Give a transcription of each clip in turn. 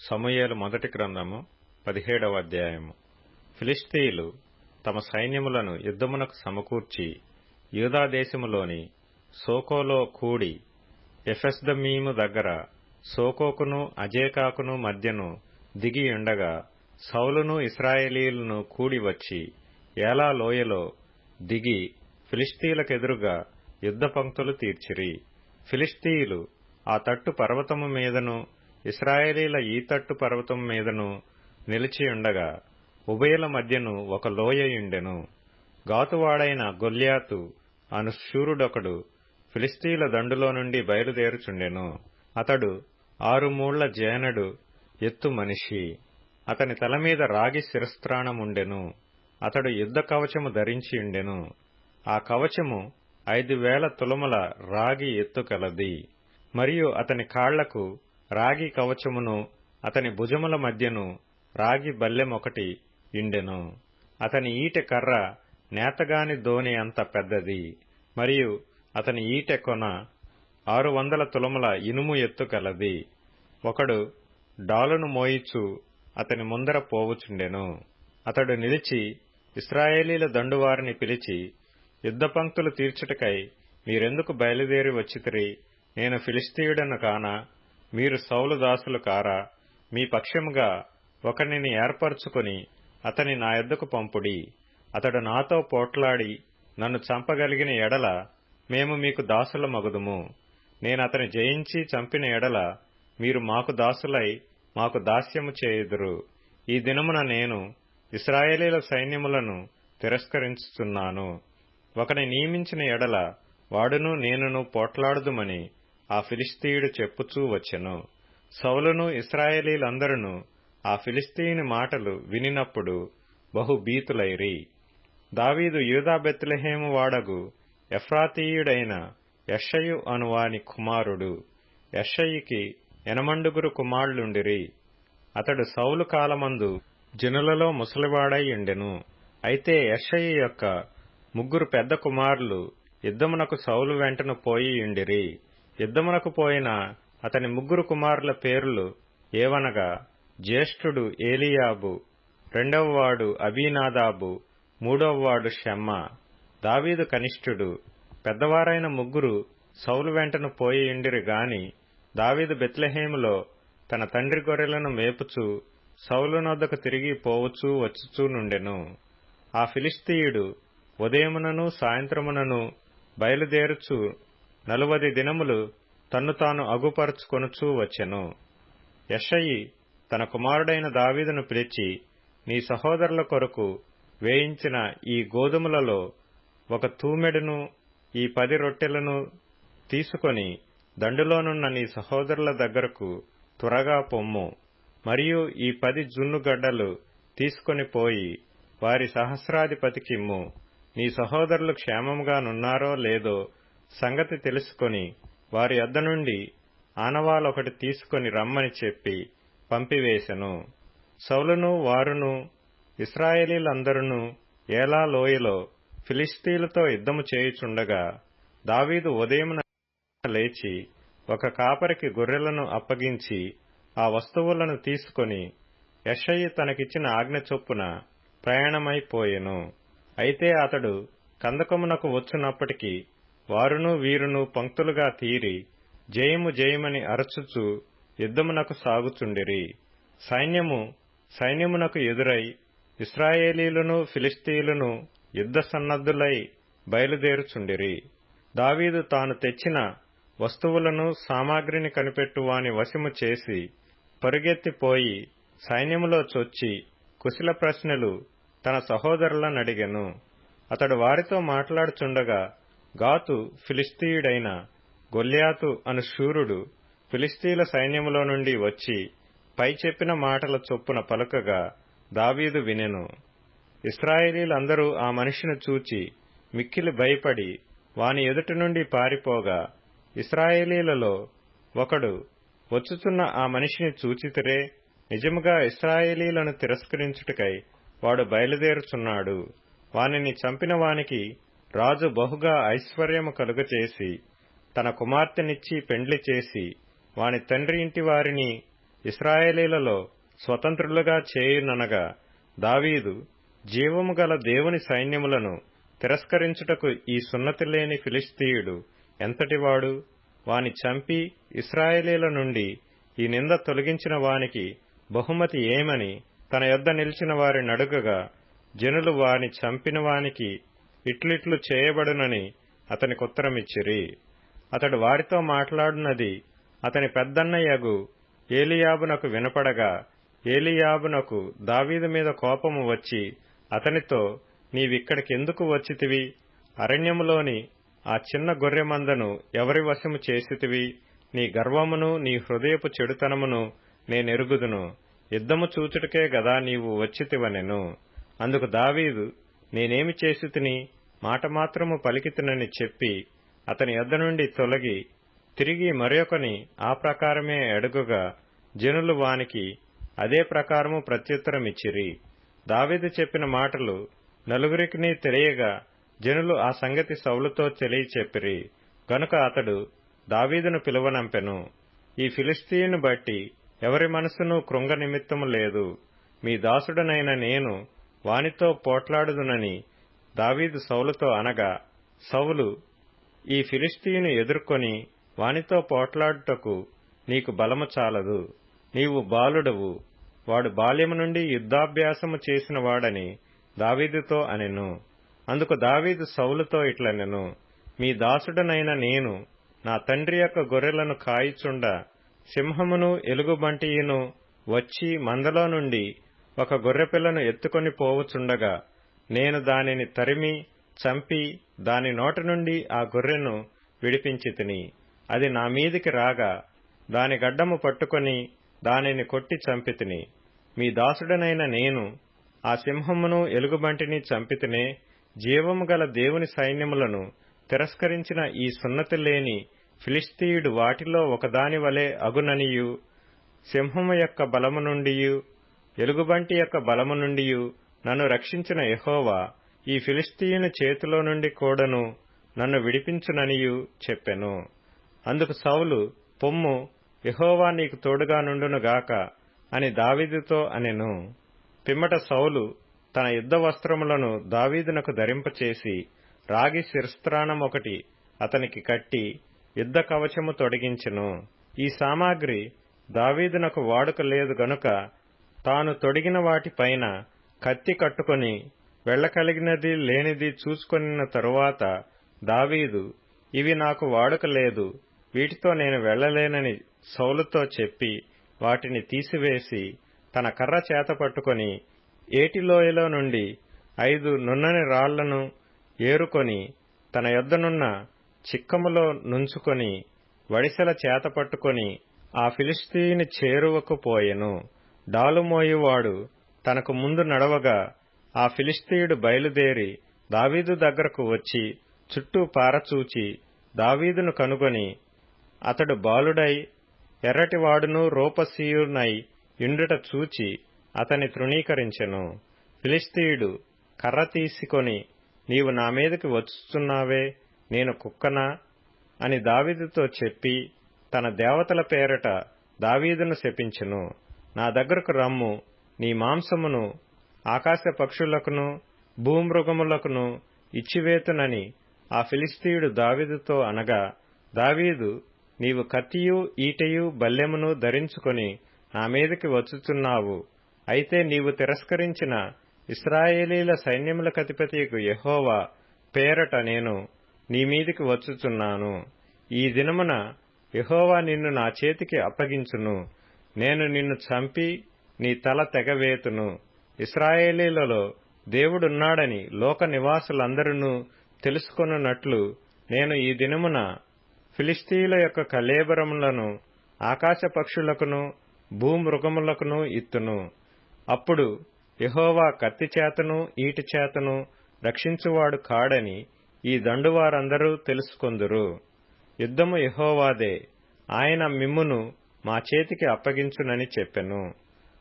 సమూయేలు మొదటి గ్రంథము 17వ అధ్యాయము. ఫిలిష్తీయులు తమ సైన్యములను యుద్ధమునకు సమకూర్చి యూదా దేశములోని సోకోలో కూడి ఎఫెస్దమ్మీము దగ్గర సోకోకును అజేకాకును మధ్యను దిగియుండగా సౌలును ఇశ్రాయేలీయులను కూడి వచ్చి ఏలా లోయలో దిగి ఫిలిష్తీయులకెదురుగా యుద్ధ పంక్తులు తీర్చిరి. ఫిలిష్తీయులు ఆ తట్టు పర్వతము మీదను ఇశ్రాయేలీల ఈ తట్టు పర్వతము మీదను నిలిచియుండగా ఉభయుల మధ్యను ఒక లోయయుండెను. గాతువాడైన గొల్యాతు అను శూరుడొకడు ఫిలిష్తీయుల దండులో నుండి బయలుదేరుచుండెను. అతడు 6 మూళ్ల జేనడు ఎత్తు మనిషి. అతని తలమీద రాగి శిరస్త్రాణముండెను. అతడు యుద్ధ కవచము ధరించియుండెను. ఆ కవచము 5,000 తులముల రాగి ఎత్తు కలది. మరియు అతని కాళ్లకు రాగి కవచమును అతని భుజముల మధ్యను రాగి బల్లెమొకటి ఇండెను. అతని ఈటె కర్ర నేతగాని దోణి అంత పెద్దది. మరియు అతని ఈటె కొన 600 తులముల ఇనుము ఎత్తు కలది. ఒకడు డాలును మోయిచు అతని ముందర పోవుచుండెను. అతడు నిలిచి ఇశ్రాయేలీల దండువారిని పిలిచి, యుద్ధ పంక్తులు తీర్చుటకై మీరెందుకు బయలుదేరి వచ్చితిరి? నేను ఫిలిష్తీయుడను కానా? మీరు సౌలు దాసులు కారా? మీ పక్షముగా ఒకనిని ఏర్పరచుకొని అతని నా యొద్దకు పంపుడి. అతడు నాతో పోట్లాడి నన్ను చంపగలిగిన ఎడల మేము మీకు దాసులమగుదుము. నేనతని జయించి చంపిన ఎడల మీరు మాకు దాసులై మాకు దాస్యము చేయుదురు. ఈ దినమున నేను ఇశ్రాయేలీల సైన్యములను తిరస్కరించుచున్నాను. ఒకని నియమించిన ఎడల వాడును నేనును పోట్లాడుదుమని ఆ ఫిలిష్తీయుడు చెప్పుచూ వచ్చెను. సౌలును ఇశ్రాయేలీలందరూ ఆ ఫిలిష్తీయుని మాటలు వినినప్పుడు బహు భీతులైరి. దావీదు యూదా బెత్లెహేము వాడగు ఎఫ్రాతీయుడైన యెషయి అనువాని కుమారుడు. యెషయికి 8 కుమారులుండిరి. అతడు సౌలు కాలమందు జనులలో ముసలివాడై ఉండెను. అయితే యెషయి యొక్క 3 పెద్ద కుమారులు యుద్ధమునకు సౌలు వెంటను పోయియుండిరి. యుద్ధమునకు పోయిన అతని 3 కుమారుల పేర్లు ఏవనగా, జ్యేష్ఠుడు ఏలీయాబు, రెండవవాడు అబీనాదాబు, మూడవవాడు షమ్మా. దావీదు కనిష్ఠుడు. పెద్దవారైన 3 సౌలు వెంటను పోయియుండిరి గాని దావీదు బెత్లెహేములో తన తండ్రి గొర్రెలను మేపుచూ సౌలునొద్దకు తిరిగి పోవుచూ వచ్చుచూ నుండెను. ఆ ఫిలిష్తీయుడు ఉదయమునను సాయంత్రమునను బయలుదేరుచు 40 దినములు తన్ను తాను అగుపరుచుకొనుచూ వచ్చెను. యెషయి తన కుమారుడైన దావీదును పిలిచి, నీ సహోదరుల కొరకు వేయించిన ఈ గోధుమలలో 1 తూమెడును ఈ 10 రొట్టెలను తీసుకొని దండులోనున్న నీ సహోదరుల దగ్గరకు త్వరగా పొమ్ము. మరియు ఈ 10 జున్నుగడ్డలు తీసుకొని పోయి వారి సహస్రాధిపతికిమ్ము. నీ సహోదరులు క్షేమముగా నున్నారో లేదో సంగతి తెలుసుకొని వారి యొద్ద నుండి ఆనవాలొకటి తీసుకొని రమ్మని చెప్పి పంపివేశెను. సౌలును వారును ఇశ్రాయేలీలందరూ ఏలా లోయలో ఫిలిష్తీయులతో యుద్ధము చేయుచుండగా దావీదు ఉదయమున లేచి ఒక కాపరికి గొర్రెలను అప్పగించి ఆ వస్తువులను తీసుకొని యెషయి తనకిచ్చిన ఆజ్ఞ చొప్పున ప్రయాణమైపోయెను. అయితే అతడు కందకమునకు వచ్చునప్పటికి వారును వీరును పంక్తులుగా తీరి జయము జయమని అరచుచు యుద్ధమునకు సాగుచుండిరి. సైన్యమునకు ఎదురై ఇశ్రాయేలీయులను ఫిలిష్తీయులను యుద్ధ సన్నద్ధులై బయలుదేరుచుండిరి. దావీదు తాను తెచ్చిన వస్తువులను సామాగ్రిని కనిపెట్టు వాని వశము చేసి పరుగెత్తిపోయి సైన్యములో చొచ్చి కుశల ప్రశ్నలు తన సహోదరులనడిగెను. అతడు వారితో మాట్లాడుచుండగా గాతు ఫిలిష్తీయుడైన గొల్యాతు అను శూరుడు ఫిలిష్తీయుల సైన్యములో నుండి వచ్చి పై చెప్పిన మాటల చొప్పున పలుకగా దావీదు వినెను. ఇశ్రాయేలీలందరూ ఆ మనిషిని చూచి మిక్కిలి భయపడి వాని ఎదుటి నుండి పారిపోగా, ఇశ్రాయేలీలలో ఒకడు, వచ్చుచున్న ఆ మనిషిని చూచితిరే, నిజముగా ఇశ్రాయేలీలను తిరస్కరించుటకై వాడు బయలుదేరుచున్నాడు. వానిని చంపిన వానికి రాజు బహుగా ఐశ్వర్యము కలుగచేసి తన కుమార్తెనిచ్చి పెండ్లి చేసి వాని తండ్రి ఇంటి వారిని ఇశ్రాయేలీలలో స్వతంత్రులుగా చేయుననగా దావీదు జీవము గల దేవుని సైన్యములను తిరస్కరించుటకు ఈ సున్నతి లేని ఫిలిష్తీయుడు ఎంతటివాడు? వాని చంపి ఇశ్రాయేలీల నుండి ఈ నింద తొలగించిన వానికి బహుమతి ఏమని తన యొద్ద నిలిచిన వారి నడుగగా, జనులు వాని చంపిన వానికి ఇట్లిట్లు చేయబడునని అతనికుత్తరమిచ్చిరి. అతడు వారితో మాట్లాడునది అతని పెద్దన్నయ్యగు ఏలీయాబునకు వినపడగా, ఏలీయాబునకు దావీదు మీద కోపము వచ్చి అతనితో, నీవిక్కడికెందుకు వచ్చితివి? అరణ్యములోని ఆ చిన్న గొర్రె మందను ఎవరి వశము చేసితివి? నీ గర్వమును నీ హృదయపు చెడుతనమును నేనెరుగుదును. యుద్ధము చూచుటకే గదా నీవు వచ్చితివనెను. అందుకు దావీదు, నేనేమి చేసితిని? మాట మాత్రము పలికితినని చెప్పి అతని యొద్ద నుండి తొలగి తిరిగి మరొకని ఆ ప్రకారమే అడుగగా, జనులు వానికి అదే ప్రకారము ప్రత్యుత్తరమిచ్చిరి. దావీదు చెప్పిన మాటలు నలుగురికిని తెలియగా జనులు ఆ సంగతి సౌలుతో తెలియచెప్పిరి. గనుక అతడు దావీదును పిలువనంపెను. ఈ ఫిలిష్తీయుని బట్టి ఎవరి మనసును కృంగ నిమిత్తము లేదు. మీ దాసుడనైన నేను వానితో పోట్లాడుదునని దావీదు సౌలుతో అనగా, సౌలు, ఈ ఫిలిష్తీయుని ఎదుర్కొని వానితో పోట్లాడుటకు నీకు బలము చాలదు. నీవు బాలుడవు. వాడు బాల్యము నుండి యుద్ధాభ్యాసము చేసిన వాడని దావీదుతో అనెను. అందుకు దావీదు సౌలుతో ఇట్లనెను, మీ దాసుడనైన నేను నా తండ్రి యొక్క గొర్రెలను కాయిచుండ సింహమును ఎలుగుబంటియును వచ్చి మందలో నుండి ఒక గొర్రెపిల్లను ఎత్తుకొని పోవుచుండగా నేను దానిని తరిమి చంపి దాని నోటి నుండి ఆ గొర్రెను విడిపించితిని. అది నా మీదికి రాగా దాని గడ్డము పట్టుకొని దానిని కొట్టి చంపితిని. మీ దాసుడనైన నేను ఆ సింహమును ఎలుగుబంటిని చంపితినే. జీవము గల దేవుని సైన్యములను తిరస్కరించిన ఈ సున్నతి లేని ఫిలిష్తీయుడు వాటిలో ఒకదాని వలె అగుననియు, సింహము యొక్క బలము నుండియు ఎలుగుబంటి యొక్క బలము నుండియు నన్ను రక్షించిన యెహోవా ఈ ఫిలిష్తీయుని చేతిలో నుండి కూడాను నన్ను విడిపించుననియు చెప్పెను. అందుకు సౌలు, పొమ్ము, యెహోవా నీకు తోడుగా నుండునుగాక అని దావీదుతో అనెను. పిమ్మట సౌలు తన యుద్ధ వస్త్రములను దావీదునకు ధరింపచేసి రాగి శిరస్త్రాణమొకటి అతనికి కట్టి యుద్ధ కవచము తొడిగించెను. ఈ సామాగ్రి దావీదునకు వాడుక లేదు గనుక తాను తొడిగిన వాటిపైన కత్తి కట్టుకొని వెళ్లకలిగినది లేనిది చూసుకొనిన తరువాత దావీదు, ఇవి నాకు వాడుక లేదు, వీటితో నేను వెళ్లలేనని సౌలుతో చెప్పి వాటిని తీసివేసి తన కర్ర చేత పట్టుకొని ఏటిలోయలో నుండి 5 నున్నని రాళ్లను ఏరుకొని తన యొద్దనున్న చిక్కములో నుంచుకొని వడిసెల చేత పట్టుకొని ఆ ఫిలిష్తీయుని చేరువకు పోయెను. డాలుమోయువాడు తనకు ముందు నడవగా ఆ ఫిలిష్తీయుడు బయలుదేరి దావీదు దగ్గరకు వచ్చి చుట్టూ పారచూచి దావీదును కనుగొని అతడు బాలుడై ఎర్రటివాడును రూపసీయునై ఇండుట చూచి అతని తృణీకరించెను. ఫిలిష్తీయుడు కర్ర తీసుకొని, నీవు నా మీదకి వచ్చుచున్నావే, నేను కుక్కనా అని దావీదుతో చెప్పి తన దేవతల పేరట దావీదును శపించెను. నా దగ్గరకు రమ్ము, నీ మాంసమును ఆకాశ పక్షులకును భూమృగములకును ఇచ్చివేతునని ఆ ఫిలిష్తీయుడు దావీదుతో అనగా, దావీదు, నీవు కత్తియు ఈటెయు బల్లెమును ధరించుకొని నా మీదకి వచ్చుచున్నావు. అయితే నీవు తిరస్కరించిన ఇశ్రాయేలీల సైన్యములకధిపతియగు యెహోవా పేరట నేను నీ మీదికి వచ్చుచున్నాను. ఈ దినమున యెహోవా నిన్ను నా చేతికి అప్పగించును. నేను నిన్ను చంపి నీ తల తెగవేతును. ఇశ్రాయేలీలలో దేవుడున్నాడని లోక నివాసులందరూ తెలుసుకొనున్నట్లు నేను ఈ దినమున ఫిలిష్తీయుల యొక్క కళేబరములను ఆకాశ పక్షులకును భూమృగములకును ఇత్తును. అప్పుడు యెహోవా కత్తి చేతను ఈటి చేతను రక్షించువాడు కాడని ఈ దండువారందరూ తెలుసుకొందురు. యుద్ధము యెహోవాదే, ఆయన మిమ్మును మా చేతికి అప్పగించునని చెప్పెను.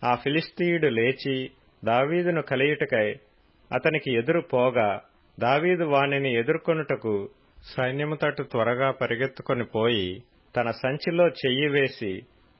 ఆ ఫిలిష్తీయుడు లేచి దావీదును కలియుటకై అతనికి ఎదురు పోగా దావీదు వానిని ఎదుర్కొనుటకు సైన్యము తట్టు త్వరగా పరిగెత్తుకొని పోయి తన సంచిలో చెయ్యి వేసి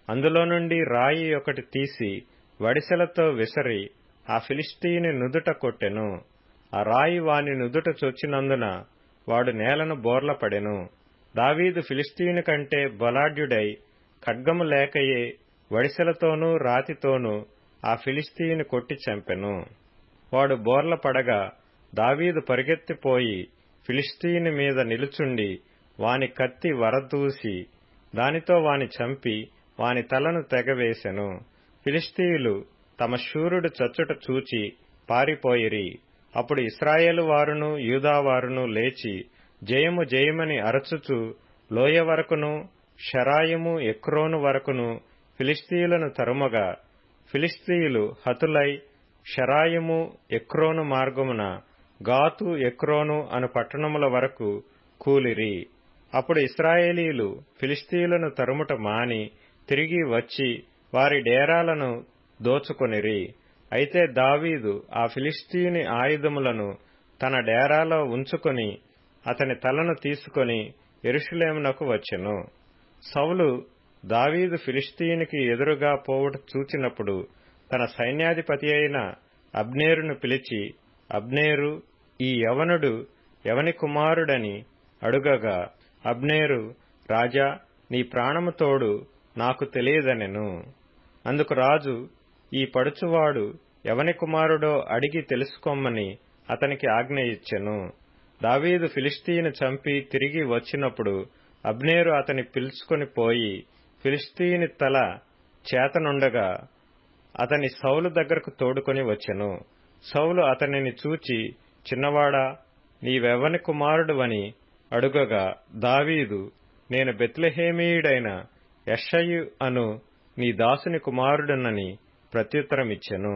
అందులో నుండి రాయి ఒకటి తీసి వడిసెలతో విసరి ఆ ఫిలిష్తీయుని నుదుట కొట్టెను. ఆ రాయి వాని నుదుట చొచ్చినందున వాడు నేలను బోర్లపడెను. దావీదు ఫిలిష్తీయుని కంటే బలాఢ్యుడై ఖడ్గము లేకయే వడిసెలతోనూ రాతితోనూ ఆ ఫిలిష్తీయుని కొట్టి చంపెను. వాడు బోర్ల పడగా దావీదు పరిగెత్తిపోయి ఫిలిష్తీయుని మీద నిలుచుండి వాని కత్తి వరదూసి దానితో వాని చంపి వాని తలను తెగవేసెను. ఫిలిష్తీయులు తమ శూరుడు చచ్చుట చూచి పారిపోయిరి. అప్పుడు ఇశ్రాయేలు వారును యూదావారును లేచి జయము జయమని అరచుచు లోయ వరకును షరాయిము ఎక్రోను వరకును ఫిలిష్తీయులను తరుమగా ఫిలిష్తీయులు హతులై షరాయిము ఎక్రోను మార్గమున గాతు ఎక్రోను అను పట్టణముల వరకు కూలిరి. అప్పుడు ఇశ్రాయేలీయులు ఫిలిష్తీయులను తరుముట మాని తిరిగి వచ్చి వారి డేరాలను దోచుకొనిరి. అయితే దావీదు ఆ ఫిలిష్తీయుని ఆయుధములను తన డేరాలో ఉంచుకొని అతని తలను తీసుకొని యెరూషలేమునకు వచ్చెను. సౌలు దావీదు ఫిలిష్తీయునికి ఎదురుగా పోవుట చూచినప్పుడు తన సైన్యాధిపతి అయిన అబ్నేరును పిలిచి, అబ్నేరు, ఈ యవనుడు ఎవని కుమారుడని అడుగగా అబ్నేరు, రాజా, నీ ప్రాణము తోడు నాకు తెలియదనెను. అందుకు రాజు, ఈ పడుచువాడు ఎవని కుమారుడో అడిగి తెలుసుకొమ్మని అతనికి ఆజ్ఞ ఇచ్చెను. దావీదు ఫిలిష్తీయుని చంపి తిరిగి వచ్చినప్పుడు అబ్నేరు అతని పిలుచుకొని పోయి ఫిలిష్తీయుని తల చేతనుండగా అతని సౌలు దగ్గరకు తోడుకొని వచ్చెను. సౌలు అతనిని చూచి, చిన్నవాడా, నీవెవని కుమారుడువని అడుగగా దావీదు, నేను బెత్లెహేమీయుడైన యెషయి అను నీ దాసుని కుమారుడనని ప్రత్యుత్తరమిచ్చెను.